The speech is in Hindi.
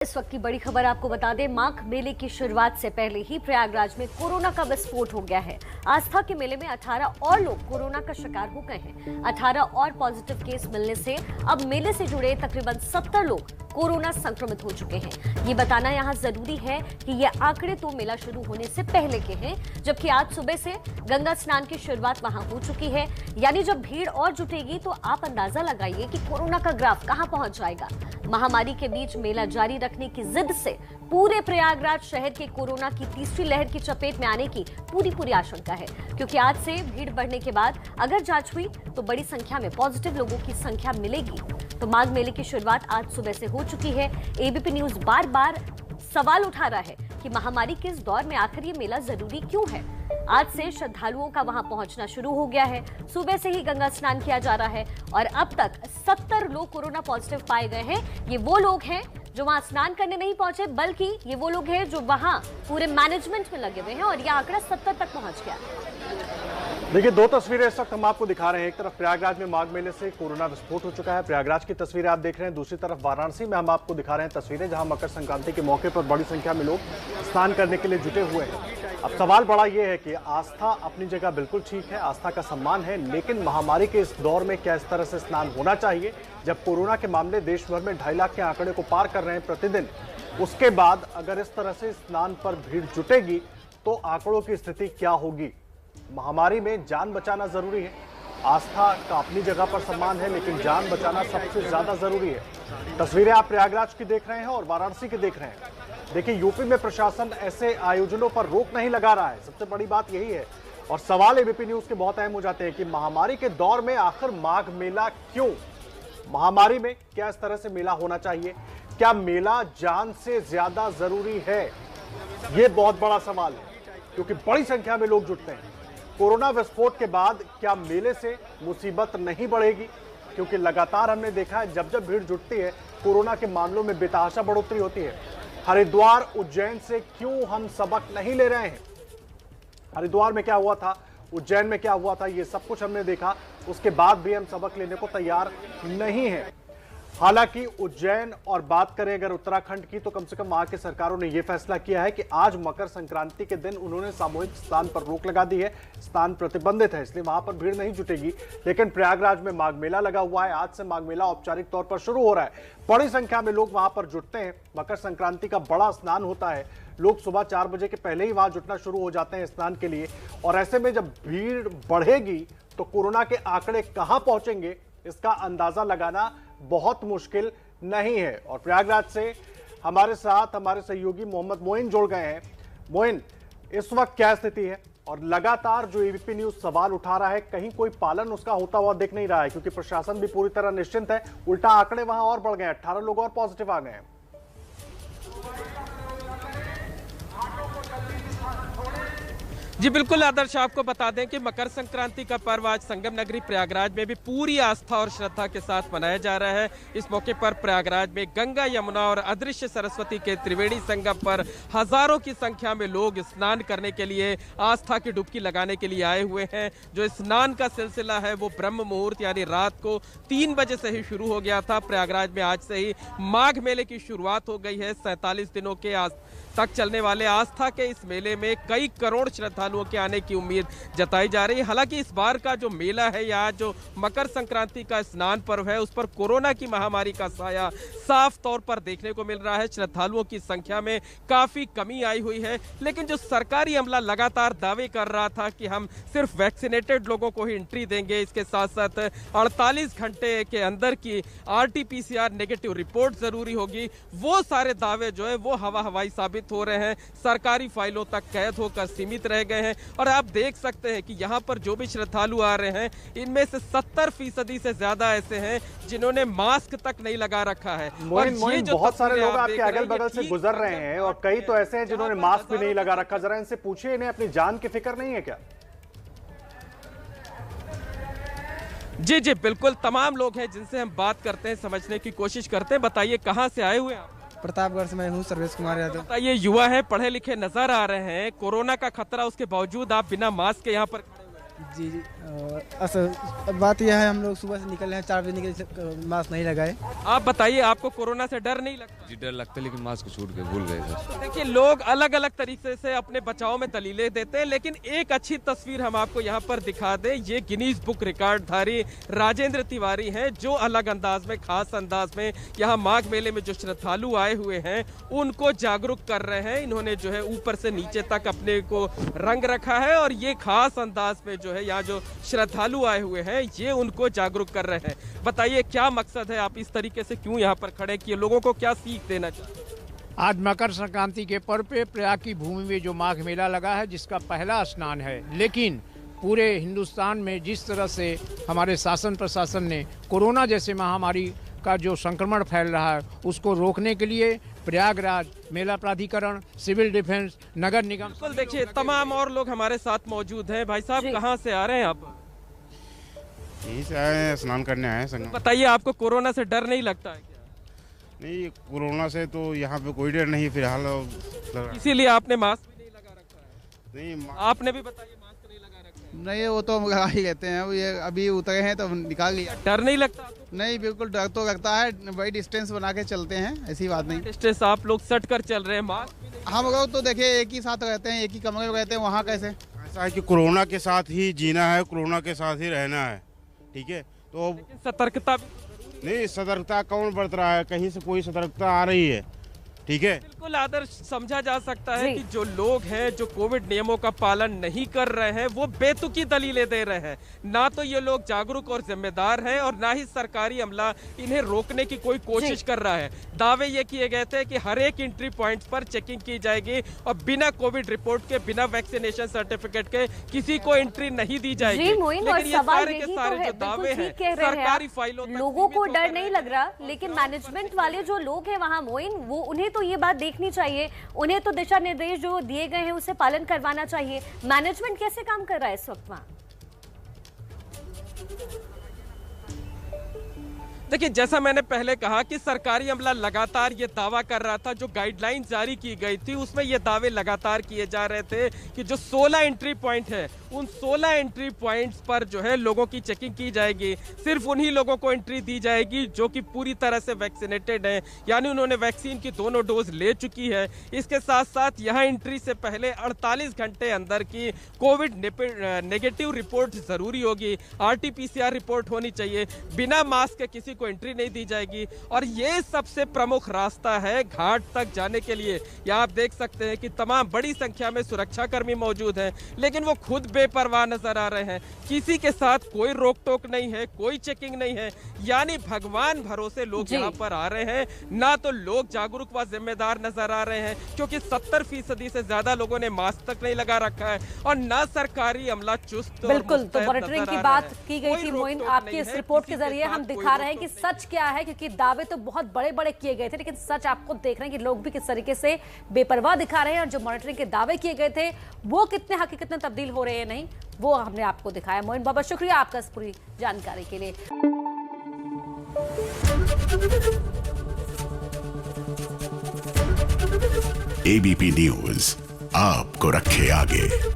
इस वक्त की बड़ी खबर आपको बता दें, माघ मेले की शुरुआत से पहले ही प्रयागराज में कोरोना का विस्फोट हो गया है। आस्था के मेले में 18 और लोग कोरोना का शिकार हो गए हैं। 18 और पॉजिटिव केस मिलने से अब मेले से जुड़े तकरीबन 70 लोग कोरोना संक्रमित हो चुके हैं। ये बताना यहाँ जरूरी है कि ये आंकड़े तो मेला शुरू होने से पहले के हैं, जबकि आज सुबह से गंगा स्नान की शुरुआत वहां हो चुकी है। यानी जब भीड़ और जुटेगी तो आप अंदाजा लगाइए कि कोरोना का ग्राफ कहां पहुंच जाएगा। महामारी के बीच मेला जारी रखने की जिद से पूरे प्रयागराज शहर के कोरोना की तीसरी लहर की चपेट में आने की पूरी आशंका है, क्योंकि आज से भीड़ बढ़ने के बाद अगर जांच हुई तो बड़ी संख्या में पॉजिटिव लोगों की संख्या मिलेगी। तो माघ मेले की शुरुआत आज सुबह से हो चुकी है। एबीपी न्यूज बार बार सवाल उठा रहा है कि महामारी के इस दौर में आखिर ये मेला जरूरी क्यों है। आज से श्रद्धालुओं का वहां पहुंचना शुरू हो गया है। सुबह से ही गंगा स्नान किया जा रहा है और अब तक 70 लोग कोरोना पॉजिटिव पाए गए हैं। ये वो लोग हैं जो वहां स्नान करने नहीं पहुंचे, बल्कि ये वो लोग हैं जो वहां पूरे मैनेजमेंट में लगे हुए हैं और यह आंकड़ा 70 तक पहुंच गया। देखिए, दो तस्वीरें इस वक्त हम आपको दिखा रहे हैं। एक तरफ प्रयागराज में माघ मेले से कोरोना विस्फोट हो चुका है, प्रयागराज की तस्वीरें आप देख रहे हैं। दूसरी तरफ वाराणसी में हम आपको दिखा रहे हैं तस्वीरें, जहां मकर संक्रांति के मौके पर बड़ी संख्या में लोग स्नान करने के लिए जुटे हुए हैं। अब सवाल बड़ा ये है कि आस्था अपनी जगह बिल्कुल ठीक है, आस्था का सम्मान है, लेकिन महामारी के इस दौर में क्या इस तरह से स्नान होना चाहिए, जब कोरोना के मामले देश भर में 2.5 लाख के आंकड़े को पार कर रहे हैं प्रतिदिन। उसके बाद अगर इस तरह से स्नान पर भीड़ जुटेगी तो आंकड़ों की स्थिति क्या होगी। महामारी में जान बचाना जरूरी है, आस्था का अपनी जगह पर सम्मान है, लेकिन जान बचाना सबसे ज्यादा जरूरी है। तस्वीरें आप प्रयागराज की देख रहे हैं और वाराणसी की देख रहे हैं। देखिए, यूपी में प्रशासन ऐसे आयोजनों पर रोक नहीं लगा रहा है, सबसे बड़ी बात यही है। और सवाल एबीपी न्यूज के बहुत अहम हो जाते हैं कि महामारी के दौर में आखिर माघ मेला क्यों। महामारी में क्या इस तरह से मेला होना चाहिए, क्या मेला जान से ज्यादा जरूरी है, यह बहुत बड़ा सवाल है, क्योंकि बड़ी संख्या में लोग जुटते हैं। कोरोना विस्फोट के बाद क्या मेले से मुसीबत नहीं बढ़ेगी, क्योंकि लगातार हमने देखा है जब जब भीड़ जुटती है कोरोना के मामलों में बेतहाशा बढ़ोतरी होती है। हरिद्वार उज्जैन से क्यों हम सबक नहीं ले रहे हैं। हरिद्वार में क्या हुआ था, उज्जैन में क्या हुआ था, ये सब कुछ हमने देखा, उसके बाद भी हम सबक लेने को तैयार नहीं हैं। हालांकि उज्जैन और बात करें अगर उत्तराखंड की, तो कम से कम वहां की सरकारों ने यह फैसला किया है कि आज मकर संक्रांति के दिन उन्होंने सामूहिक स्नान पर रोक लगा दी है। स्नान प्रतिबंधित है, इसलिए वहां पर भीड़ नहीं जुटेगी। लेकिन प्रयागराज में माघ मेला लगा हुआ है, आज से माघ मेला औपचारिक तौर पर शुरू हो रहा है। बड़ी संख्या में लोग वहां पर जुटते हैं। मकर संक्रांति का बड़ा स्नान होता है, लोग सुबह 4 बजे के पहले ही वहां जुटना शुरू हो जाते हैं स्नान के लिए। और ऐसे में जब भीड़ बढ़ेगी तो कोरोना के आंकड़े कहां पहुंचेंगे, इसका अंदाजा लगाना बहुत मुश्किल नहीं है। और प्रयागराज से हमारे साथ हमारे सहयोगी मोहम्मद मोइन जुड़ गए हैं। मोइन, इस वक्त क्या स्थिति है और लगातार जो एबीपी न्यूज सवाल उठा रहा है, कहीं कोई पालन उसका होता हुआ दिख नहीं रहा है, क्योंकि प्रशासन भी पूरी तरह निश्चिंत है, उल्टा आंकड़े वहां और बढ़ गए, 18 लोग और पॉजिटिव आ गए हैं। जी बिल्कुल आदर्श, आपको बता दें कि मकर संक्रांति का पर्व आज संगम नगरी प्रयागराज में भी पूरी आस्था और श्रद्धा के साथ मनाया जा रहा है। इस मौके पर प्रयागराज में गंगा, यमुना और अदृश्य सरस्वती के त्रिवेणी संगम पर हजारों की संख्या में लोग स्नान करने के लिए, आस्था की डुबकी लगाने के लिए आए हुए हैं। जो स्नान का सिलसिला है वो ब्रह्म मुहूर्त यानी रात को 3 बजे से ही शुरू हो गया था। प्रयागराज में आज से ही माघ मेले की शुरुआत हो गई है। 47 दिनों के तक चलने वाले आस्था के इस मेले में कई करोड़ श्रद्धालुओं के आने की उम्मीद जताई जा रही है। हालांकि इस बार का जो मेला है या जो मकर संक्रांति का स्नान पर्व है, उस पर कोरोना की महामारी का साया साफ तौर पर देखने को मिल रहा है। श्रद्धालुओं की संख्या में काफी कमी आई हुई है, लेकिन जो सरकारी अमला लगातार दावे कर रहा था कि हम सिर्फ वैक्सीनेटेड लोगों को ही एंट्री देंगे, इसके साथ साथ 48 घंटे के अंदर की RT-PCR नेगेटिव रिपोर्ट जरूरी होगी, वो सारे दावे जो है वो हवाई साबित हो रहे हैं, सरकारी फाइलों तक कैद होकर सीमित रह गए हैं। और आप देख सकते हैं कि यहाँ पर जो भी श्रद्धालु आ रहे हैं, इनमें से 70% से ज्यादा ऐसे हैं जिन्होंने मास्क तक नहीं लगा रखा है। मोइन, बहुत सारे लोग आपके अगल बगल से गुजर रहे हैं और कई तो ऐसे हैं जिन्होंने मास्क भी नहीं लगा रखा। जरा इनसे पूछिए, इन्हें अपनी जान की फिक्र नहीं है क्या? जी जी बिल्कुल, तमाम लोग हैं जिनसे हम बात करते हैं, समझने की कोशिश करते हैं। बताइए, कहाँ से आए हुए हैं आप? प्रतापगढ़ से मैं हूँ, सर्वेश कुमार यादव। बताइए, युवा है, पढ़े लिखे नजर आ रहे हैं, कोरोना का खतरा उसके बावजूद आप बिना मास्क के यहाँ पर खड़े हुए हैं। जी जी असल बात यह है, हम लोग सुबह से निकल रहे हैं, 4 बजे निकले, मास्क नहीं लगाए। आप बताइए, आपको कोरोना से डर नहीं लगता? जी डर लगता है, लेकिन मास्क छूट गए, भूल गए सर। तो देखिए, लोग अलग अलग तरीके से अपने बचाव में दलीलें देते हैं, लेकिन एक अच्छी तस्वीर हम आपको यहाँ पर दिखा दें। ये गिनीज बुक रिकॉर्डधारी राजेंद्र तिवारी हैं, जो अलग अंदाज में, खास अंदाज में यहाँ माघ मेले में जो श्रद्धालु आए हुए हैं उनको जागरूक कर रहे हैं। इन्होंने जो है ऊपर से नीचे तक अपने को रंग रखा है और ये खास अंदाज में जो है यहाँ जो श्रद्धालु आए हुए हैं ये उनको जागरूक कर रहे हैं। बताइए क्या मकसद है, आप इस तरीके से क्यों यहाँ पर खड़े किए, लोगों को क्या सीख देना चाहते हैं? आज मकर संक्रांति के पर्व पे प्रयाग की भूमि में जो माघ मेला लगा है, जिसका पहला स्नान है, लेकिन पूरे हिंदुस्तान में जिस तरह से हमारे शासन प्रशासन ने कोरोना जैसे महामारी का जो संक्रमण फैल रहा है उसको रोकने के लिए प्रयागराज मेला प्राधिकरण, सिविल डिफेंस, नगर निगम। बिल्कुल, देखिए तमाम और लोग हमारे साथ मौजूद हैं। भाई साहब, कहाँ से आ रहे हैं आप? यहीं से आए हैं, स्नान करने आए हैं संगम। बताइए, आपको कोरोना से डर नहीं लगता है क्या? नहीं, कोरोना से तो यहाँ पे कोई डर नहीं फिलहाल। इसीलिए आपने मास्क भी नहीं लगा रखा है? नहीं, आपने भी बताइए, मास्क नहीं लगा रखा है? नहीं, वो तो लगा ही कहते हैं, ये अभी उतरे हैं तो निकाल लिया। डर नहीं लगता आपको? नहीं, बिल्कुल डर तो लगता है, वही डिस्टेंस बना के चलते हैं, ऐसी बात नहीं। डिस्टेंस आप लोग सट कर चल रहे हैं, मास्क भी नहीं? हम लोग तो देखिए एक ही साथ रहते हैं, एक ही कमरे में रहते हैं, वहाँ कैसे? ऐसा है कि कोरोना के साथ ही जीना है, कोरोना के साथ ही रहना है, ठीक है। तो सतर्कता भी नहीं, सतर्कता कौन बरत रहा है? कहीं से कोई सतर्कता आ रही है, ठीक है। बिल्कुल आदर्श समझा जा सकता है कि जो लोग हैं जो कोविड नियमों का पालन नहीं कर रहे हैं वो बेतुकी दलीलें दे रहे हैं। ना तो ये लोग जागरूक और जिम्मेदार हैं और ना ही सरकारी अमला इन्हें रोकने की कोई कोशिश कर रहा है। दावे ये किए गए थे कि हर एक एंट्री पॉइंट्स पर चेकिंग की जाएगी और बिना कोविड रिपोर्ट के, बिना वैक्सीनेशन सर्टिफिकेट के किसी को एंट्री नहीं दी जाएगी। लेकिन ये सारे के सारे जो दावे हैं सरकारी फाइलों तक लोगों को डर नहीं लग रहा, लेकिन मैनेजमेंट वाले जो लोग हैं वहाँ मोइन, वो उन्हें तो ये बात देखनी चाहिए, उन्हें तो दिशा निर्देश जो दिए गए हैं उसे पालन करवाना चाहिए। मैनेजमेंट कैसे काम कर रहा है इस वक्त वहाँ? देखिए, जैसा मैंने पहले कहा कि सरकारी अमला लगातार ये दावा कर रहा था, जो गाइडलाइन जारी की गई थी उसमें ये दावे लगातार किए जा रहे थे कि जो 16 एंट्री पॉइंट है उन 16 एंट्री पॉइंट्स पर जो है लोगों की चेकिंग की जाएगी। सिर्फ उन्हीं लोगों को एंट्री दी जाएगी जो कि पूरी तरह से वैक्सीनेटेड हैं, यानी उन्होंने वैक्सीन की दोनों डोज ले चुकी है। इसके साथ साथ यहाँ एंट्री से पहले 48 घंटे अंदर की कोविड नेगेटिव रिपोर्ट जरूरी होगी, RT-PCR रिपोर्ट होनी चाहिए। बिना मास्क के किसी को एंट्री नहीं दी जाएगी और ये सबसे प्रमुख रास्ता है घाट तक जाने के लिए। यहाँ आप देख सकते हैं कि तमाम बड़ी संख्या में सुरक्षाकर्मी मौजूद हैं, लेकिन वो खुद बेपरवाह नजर आ रहे हैं। किसी के साथ कोई रोक टोक नहीं है, कोई चेकिंग नहीं है, यानी भगवान भरोसे लोग यहाँ पर आ रहे हैं। ना तो लोग जागरूक व जिम्मेदार नजर आ रहे हैं क्योंकि 70% से ज्यादा लोगों ने मास्क तक नहीं लगा रखा है और ना सरकारी अमला चुस्त। बिल्कुल, तो मॉनिटरिंग की बात की गई थी मोइन, आपकी इस रिपोर्ट के जरिए हम दिखा रहे हैं कि सच क्या है, क्योंकि दावे तो बहुत बड़े बड़े किए गए थे, लेकिन सच आपको देख रहे हैं कि लोग भी किस तरीके से बेपरवाह दिखा रहे हैं और जो मॉनिटरिंग के दावे किए गए थे वो कितने हकीकत में तब्दील हो रहे हैं नहीं, वो हमने आपको दिखाया। मोइन बाबा, शुक्रिया आपका इस पूरी जानकारी के लिए। ABP न्यूज आपको रखे आगे।